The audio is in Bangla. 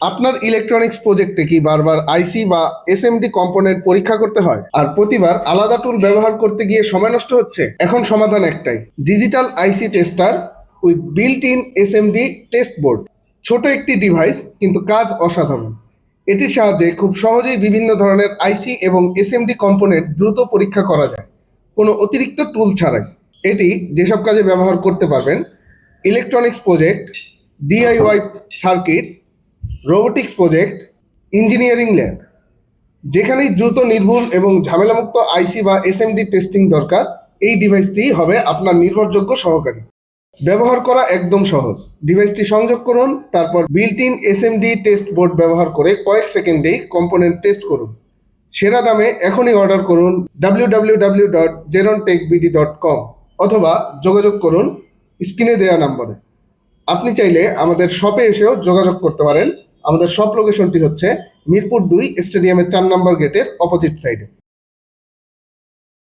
আপনার ইলেকট্রনিক্স প্রজেক্টে কি বারবার আইসি বা এসএমডি কম্পোনেন্ট পরীক্ষা করতে হয় আর প্রতিবার আলাদা টুল ব্যবহার করতে গিয়ে সময় নষ্ট হচ্ছে? এখন সমাধান একটাই, digital IC tester with built in SMD test board. ছোট একটি ডিভাইস কিন্তু কাজ অসাধারণ। এটির সাহায্যে খুব সহজেই বিভিন্ন ধরনের আইসি এবং এসএমডি কম্পোনেন্ট দ্রুত পরীক্ষা করা যায়, কোনো অতিরিক্ত টুল ছাড়াই। এটি যেসব কাজে ব্যবহার করতে পারবেন: electronics project, DIY circuit, robotics project, engineering lab. যেখানেই দ্রুত, নির্ভুল এবং ঝামেলামুক্ত আইসি বা এসএমডি টেস্টিং দরকার, এই ডিভাইসটি হবে আপনার নির্ভরযোগ্য সহকারী। ব্যবহার করা একদম সহজ। ডিভাইসটি সংযোগ করুন, তারপর built in SMD test board ব্যবহার করে কয়েক সেকেন্ডেই কম্পোনেন্ট টেস্ট করুন। সেরা দামে এখনই অর্ডার করুন www.zerontechbd.com অথবা যোগাযোগ করুন স্ক্রিনে দেওয়া নম্বরে। আপনি চাইলে আমাদের শপে এসেও যোগাযোগ করতে পারেন। আমাদের শপ লোকেশনটি হচ্ছে মিরপুর 2 স্টেডিয়ামের 4 নম্বর গেটের অপোজিট সাইডে।